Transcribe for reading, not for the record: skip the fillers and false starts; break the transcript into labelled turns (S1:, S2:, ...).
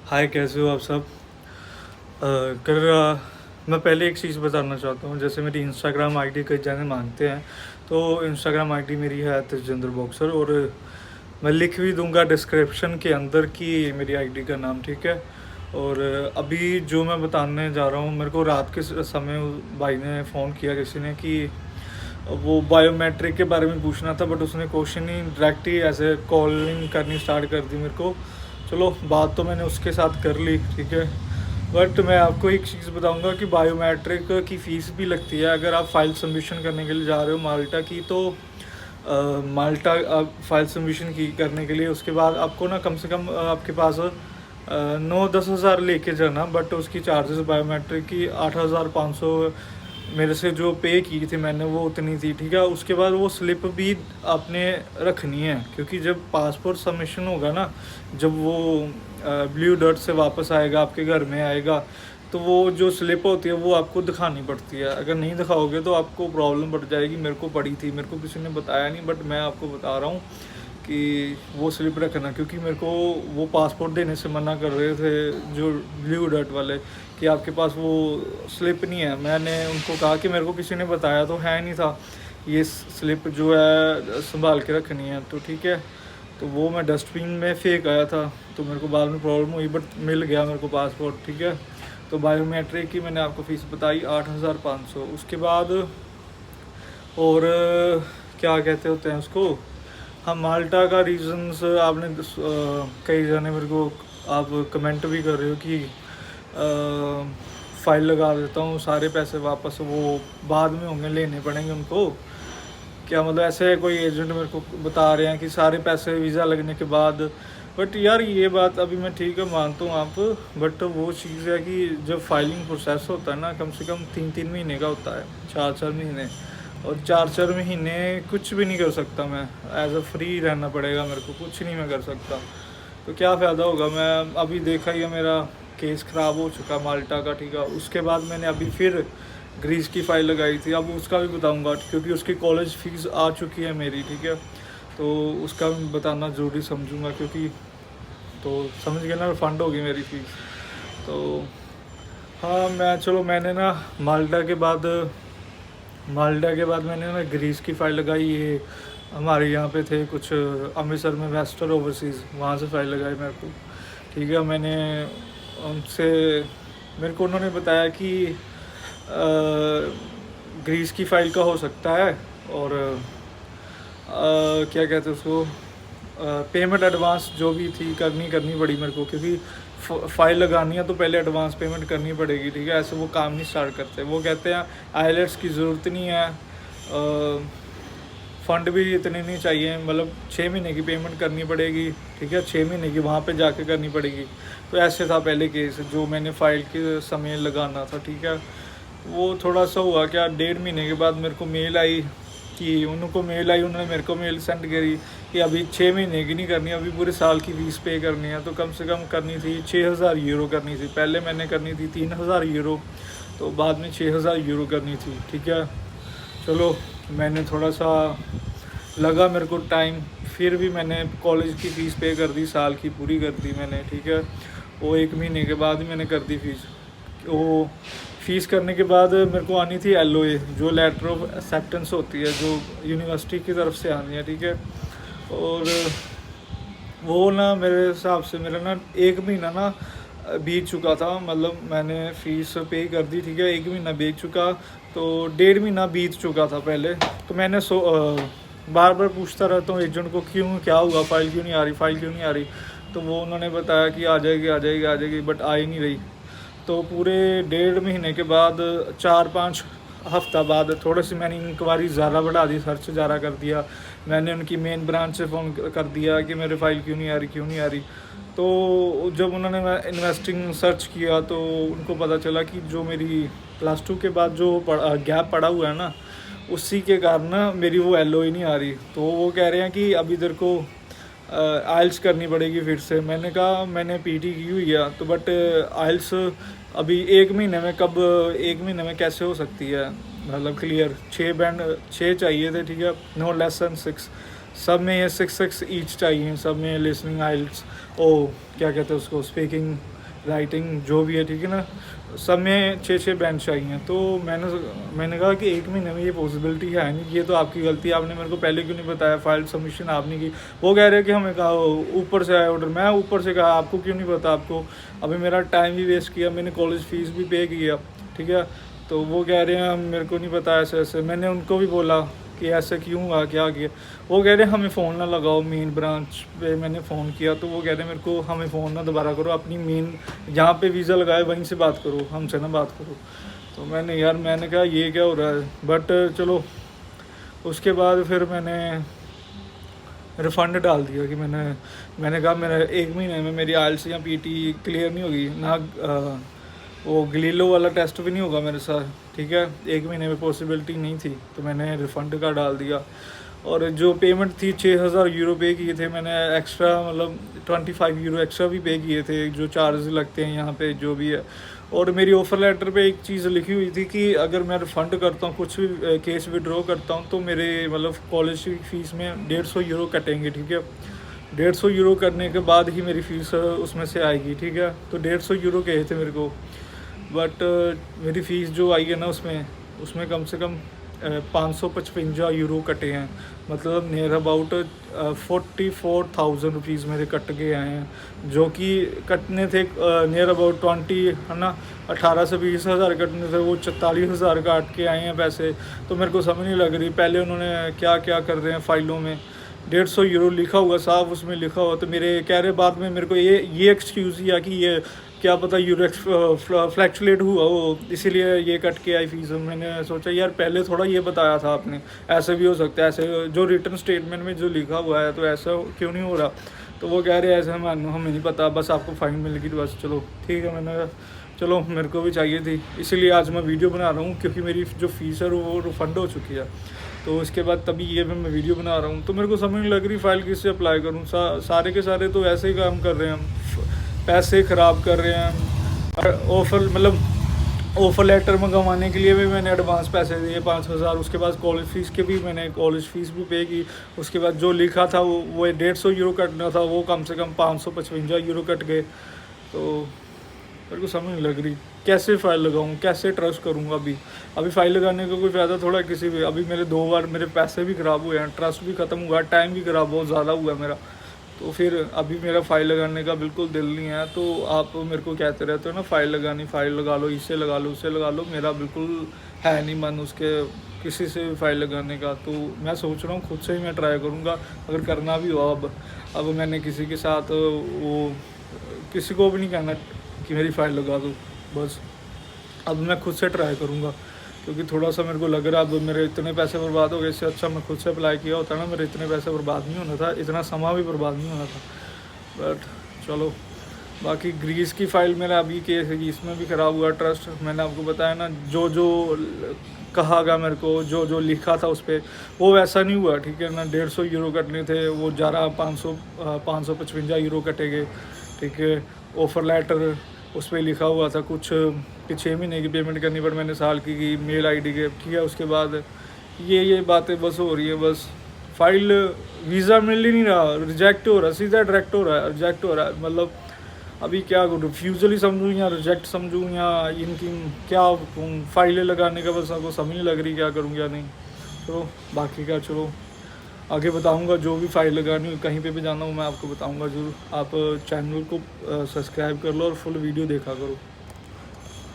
S1: हाय, कैसे हो आप सब? मैं पहले एक चीज़ बताना चाहता हूँ। जैसे मेरी इंस्टाग्राम आईडी कई जने मांगते हैं, तो इंस्टाग्राम आईडी मेरी है तेजिंदर बॉक्सर। और मैं लिख भी दूंगा डिस्क्रिप्शन के अंदर कि मेरी आईडी का नाम, ठीक है। और अभी जो मैं बताने जा रहा हूँ, मेरे को रात के समय भाई ने फ़ोन किया किसी ने कि वो बायोमेट्रिक के बारे में पूछना था, बट उसने क्वेश्चन ही डायरेक्ट ही ऐसे कॉलिंग करनी स्टार्ट कर दी मेरे को। चलो, बात तो मैंने उसके साथ कर ली, ठीक है। बट मैं आपको एक चीज़ बताऊंगा कि बायोमेट्रिक की फ़ीस भी लगती है। अगर आप फाइल सबमिशन करने के लिए जा रहे हो माल्टा की, तो माल्टा फाइल सबमिशन की करने के लिए उसके बाद आपको ना कम से कम आपके पास 9-10 हज़ार लेके जाना। बट उसकी चार्जेस बायोमेट्रिक की 8,500 मेरे से जो पे की थी मैंने, वो उतनी थी, ठीक है। उसके बाद वो स्लिप भी आपने रखनी है, क्योंकि जब पासपोर्ट सबमिशन होगा ना, जब वो ब्लू डॉट से वापस आएगा, आपके घर में आएगा, तो वो जो स्लिप होती है वो आपको दिखानी पड़ती है। अगर नहीं दिखाओगे तो आपको प्रॉब्लम बढ़ जाएगी। मेरे को पड़ी थी, मेरे को किसी ने बताया नहीं, बट मैं आपको बता रहा हूँ कि वो स्लिप रखना। क्योंकि मेरे को वो पासपोर्ट देने से मना कर रहे थे जो ब्लू डॉट वाले, कि आपके पास वो स्लिप नहीं है। मैंने उनको कहा कि मेरे को किसी ने बताया तो है नहीं था, ये स्लिप जो है संभाल के रखनी है, तो ठीक है। तो वो मैं डस्टबिन में फेंक आया था, तो मेरे को बाद में प्रॉब्लम हुई, बट मिल गया मेरे को पासपोर्ट, ठीक है। तो बायोमेट्रिक की मैंने आपको फ़ीस बताई 8,500। उसके बाद और क्या कहते होते हैं उसको, हाँ, माल्टा का रीजंस आपने कई जाने मेरे को आप कमेंट भी कर रहे हो कि फ़ाइल लगा देता हूँ, सारे पैसे वापस वो बाद में होंगे, लेने पड़ेंगे उनको। क्या मतलब ऐसे कोई एजेंट मेरे को बता रहे हैं कि सारे पैसे वीज़ा लगने के बाद। बट यार, ये बात अभी मैं ठीक है मानता हूँ आप, बट वो चीज़ है कि जब फाइलिंग प्रोसेस होता है ना, कम से कम 3-3 महीने का होता है, 4-4 महीने। और 4-4 महीने कुछ भी नहीं कर सकता मैं, एज अ फ्री रहना पड़ेगा मेरे को, कुछ नहीं मैं कर सकता। तो क्या फ़ायदा होगा। मैं अभी देखा ही है, मेरा केस ख़राब हो चुका माल्टा का, ठीक है। उसके बाद मैंने अभी फिर ग्रीस की फ़ाइल लगाई थी, अब उसका भी बताऊंगा, क्योंकि उसकी कॉलेज फ़ीस आ चुकी है मेरी, ठीक है। तो उसका भी बताना ज़रूरी समझूंगा, क्योंकि तो समझ गए ना, रिफंड होगी मेरी फ़ीस। तो हाँ, मैंने ना माल्टा के बाद मैंने ना ग्रीस की फ़ाइल लगाई। ये हमारे यहाँ पे थे कुछ अमृतसर में वेस्टर्न ओवरसीज़, वहाँ से फ़ाइल लगाई मेरे को, ठीक है। मैंने उनसे मेरे को उन्होंने बताया कि ग्रीस की फ़ाइल का हो सकता है। और क्या कहते हैं उसको, पेमेंट एडवांस जो भी थी करनी पड़ी मेरे को, क्योंकि फ़ाइल लगानी है तो पहले एडवांस पेमेंट करनी पड़ेगी, ठीक है। ऐसे वो काम नहीं स्टार्ट करते। वो कहते हैं आईलेट्स की ज़रूरत नहीं है, फ़ंड भी इतने नहीं चाहिए, मतलब 6 महीने की पेमेंट करनी पड़ेगी, ठीक है। 6 महीने की वहाँ पे जाके करनी पड़ेगी। तो ऐसे था पहले केस जो मैंने फ़ाइल के समय लगाना था, ठीक है। वो थोड़ा सा हुआ क्या, 1.5 महीने के बाद मेरे को मेल आई, उन्होंने मेरे को मेल सेंड करी कि अभी 6 महीने की नहीं करनी, अभी पूरे साल की फीस पे करनी है। तो कम से कम करनी थी 6,000 यूरो करनी थी। पहले मैंने करनी थी 3,000 यूरो, तो बाद में 6,000 यूरो करनी थी, ठीक है। चलो, मैंने थोड़ा सा लगा मेरे को टाइम, फिर भी मैंने कॉलेज की फ़ीस पे कर दी, साल की पूरी कर दी मैंने, ठीक है। वो 1 महीने के बाद ही मैंने कर दी फ़ीस। वो फ़ीस करने के बाद मेरे को आनी थी LOA, जो लेटर ऑफ एक्सेप्टेंस होती है, जो यूनिवर्सिटी की तरफ से आनी है, ठीक है। और वो ना मेरे हिसाब से मेरा ना 1 महीना ना बीत चुका था, मतलब मैंने फ़ीस पे कर दी, ठीक है। 1 महीना बीत चुका, तो 1.5 महीना बीत चुका था पहले। तो मैंने बार बार पूछता रहता हूँ एजेंट को, क्यों, क्या हुआ, फ़ाइल क्यों नहीं आ रही, फ़ाइल क्यों नहीं आ रही। तो वो उन्होंने बताया कि आ जाएगी आ जाएगी आ जाएगी, बट आ ही नहीं रही। तो पूरे 1.5 महीने के बाद, 4-5 हफ्ता बाद, थोड़ी सी मैंने इंक्वायरी ज़्यादा बढ़ा दी, सर्च ज़्यादा कर दिया। मैंने उनकी मेन ब्रांच से फ़ोन कर दिया कि मेरे फ़ाइल क्यों नहीं आ रही, क्यों नहीं आ रही। तो जब उन्होंने इन्वेस्टिंग सर्च किया, तो उनको पता चला कि जो मेरी +2 के बाद जो गैप पड़ा हुआ है ना, उसी के कारण ना मेरी वो LOA नहीं आ रही। तो वो कह रहे हैं कि अभी तेरे को आइल्स करनी पड़ेगी फिर से। मैंने कहा मैंने PT की हुई है, तो बट आइल्स अभी 1 महीने में, कब 1 महीने में कैसे हो सकती है, मतलब क्लियर 6 चाहिए थे, ठीक है। नो लेस दैन 6, सब में ये 6 ईच चाहिए, सब में लिसनिंग आइल्स, ओ क्या कहते हैं उसको, स्पीकिंग राइटिंग जो भी है, ठीक है ना, सब में 6-6 बेंच चाहिए। तो मैंने कहा कि 1 महीने में ये पॉसिबिलिटी है नहीं, ये तो आपकी गलती है, आपने मेरे को पहले क्यों नहीं बताया, फाइल सबमिशन आपने की। वो कह रहे हैं कि हमें कहा ऊपर से आया ऑर्डर। मैं ऊपर से कहा आपको क्यों नहीं पता, आपको अभी मेरा टाइम भी वेस्ट किया, मैंने कॉलेज फ़ीस भी पे किया, ठीक है। तो वो कह रहे हैं मेरे को नहीं पता ऐसे ऐसे। मैंने उनको भी बोला कि ऐसा क्यों हुआ, क्या किया। वो कह रहे हैं हमें फ़ोन ना लगाओ, मेन ब्रांच पे मैंने फ़ोन किया तो वो कह रहे हैं मेरे को हमें फ़ोन ना दोबारा करो, अपनी मेन जहाँ पे वीज़ा लगाए वहीं से बात करो, हमसे ना बात करो। तो मैंने कहा ये क्या हो रहा है, बट चलो। उसके बाद फिर मैंने रिफ़ंड डाल दिया कि मैंने कहा मेरा 1 महीने में मेरी आइल्स या पीटी क्लियर नहीं होगी ना, वो गलीलो वाला टेस्ट भी नहीं होगा मेरे साथ, ठीक है। 1 महीने में पॉसिबिलिटी नहीं थी, तो मैंने रिफ़ंड का डाल दिया। और जो पेमेंट थी 6,000 यूरो पे किए थे मैंने, एक्स्ट्रा मतलब 25 यूरो एक्स्ट्रा भी पे किए थे, जो चार्ज लगते हैं यहाँ पे जो भी है। और मेरी ऑफ़र लेटर पे एक चीज़ लिखी हुई थी कि अगर मैं रिफ़ंड करता हूँ, कुछ भी केस विड्रॉ करता हूँ, तो मेरे मतलब कॉलेज की फ़ीस में 150 यूरो कटेंगे, ठीक है। 150 यूरो करने के बाद ही मेरी फ़ीस उसमें से आएगी, ठीक है। तो 150 यूरो कहे थे मेरे को, बट मेरी फ़ीस जो आई है ना उसमें कम से कम 555 यूरो कटे हैं, मतलब नियर अबाउट 44,000 रुपीज़ मेरे कट के आए हैं, जो कि कटने थे नियर अबाउट 20 है ना, 18 से 20 हज़ार कटने थे, वो 44,000 काट के आए हैं पैसे। तो मेरे को समझ नहीं लग रही पहले उन्होंने क्या क्या कर रहे हैं फ़ाइलों में। 150 यूरो लिखा हुआ साफ उसमें लिखा हुआ, तो मेरे कह रहे बाद में मेरे को ये एक्सक्यूज़ किया कि ये क्या पता यूरो फ्लैक्चुलेट हुआ वो, इसीलिए ये कट के आई फीस। मैंने सोचा यार पहले थोड़ा ये बताया था आपने, ऐसे भी हो सकता है, ऐसे जो रिटर्न स्टेटमेंट में जो लिखा हुआ है तो ऐसा क्यों नहीं हो रहा। तो वो कह रहे हैं ऐसे हमें नहीं पता, बस आपको फ़ाइन मिलेगी तो बस। चलो ठीक है, मैंने कहा चलो मेरे को भी चाहिए थी, इसीलिए आज मैं वीडियो बना रहा हूँ, क्योंकि मेरी जो फ़ीस है वो रिफ़ंड हो चुकी है। तो उसके बाद तभी ये मैं वीडियो बना रहा हूँ। तो मेरे को समझ नहीं लग रही फ़ाइल किससे अप्लाई करूँ। सारे के सारे तो ऐसे ही काम कर रहे हैं, पैसे ख़राब कर रहे हैं। ऑफ़र मतलब ऑफ़र लेटर मंगवाने के लिए भी मैंने एडवांस पैसे दिए 5,000, उसके बाद कॉलेज फ़ीस के भी मैंने कॉलेज फ़ीस भी पे की। उसके बाद जो लिखा था वो 150 यूरो कटना था, वो कम से कम 555 यूरो कट गए। तो मेरे को समझ नहीं लग रही कैसे फ़ाइल लगाऊँ, कैसे ट्रस्ट करूँगा। अभी फ़ाइल लगाने का कोई फ़ायदा थोड़ा किसी भी। अभी मेरे 2 बार मेरे पैसे भी ख़राब हुए हैं, ट्रस्ट भी ख़त्म हुआ, टाइम भी ख़राब बहुत ज़्यादा हुआ मेरा। तो फिर अभी मेरा फ़ाइल लगाने का बिल्कुल दिल नहीं है। तो आप मेरे को कहते रहते हो ना फ़ाइल लगा लो, इससे लगा लो, उससे लगा लो, मेरा बिल्कुल है नहीं मन उसके किसी से भी फ़ाइल लगाने का। तो मैं सोच रहा हूँ खुद से ही मैं ट्राई करूँगा, अगर करना भी हो। अब मैंने किसी के साथ वो किसी को भी नहीं कहना कि मेरी फ़ाइल लगा दो, बस अब मैं खुद से ट्राई करूँगा, क्योंकि थोड़ा सा मेरे को लग रहा है अब मेरे इतने पैसे बर्बाद हो गए। इससे अच्छा मैं खुद से अप्लाई किया होता ना, मेरे इतने पैसे बर्बाद नहीं होना था, इतना समय भी बर्बाद नहीं होना था। बट चलो, बाकी ग्रीस की फ़ाइल मेरा अभी केस है, इसमें भी ख़राब हुआ ट्रस्ट। मैंने आपको बताया ना, जो कहा गया मेरे को, जो लिखा था उस पर वो वैसा नहीं हुआ, ठीक है ना। 150 यूरो कटने थे, वो ज़्यादा 555 यूरो कटे गए, ठीक है। ऑफ़र लेटर उस पर लिखा हुआ था कुछ कि 6 महीने की पेमेंट करनी, पर मैंने साल की मेल आईडी के, ठीक है। उसके बाद ये बातें बस हो रही है, बस फाइल वीज़ा मिल ही नहीं रहा, रिजेक्ट हो रहा, सीधा डायरेक्ट हो रहा है, रिजेक्ट हो रहा है। मतलब अभी क्या करूँ, रिफ्यूज़ल ही समझूँ या रिजेक्ट समझूँ या इनकी क्या फ़ाइलें लगाने का बस आपको समझ नहीं लग रही क्या करूँ क्या नहीं। तो बाकी का चलो आगे बताऊंगा, जो भी फ़ाइल लगानी हो, कहीं पे भी जाना हो मैं आपको बताऊंगा ज़रूर। आप चैनल को सब्सक्राइब कर लो और फुल वीडियो देखा करो।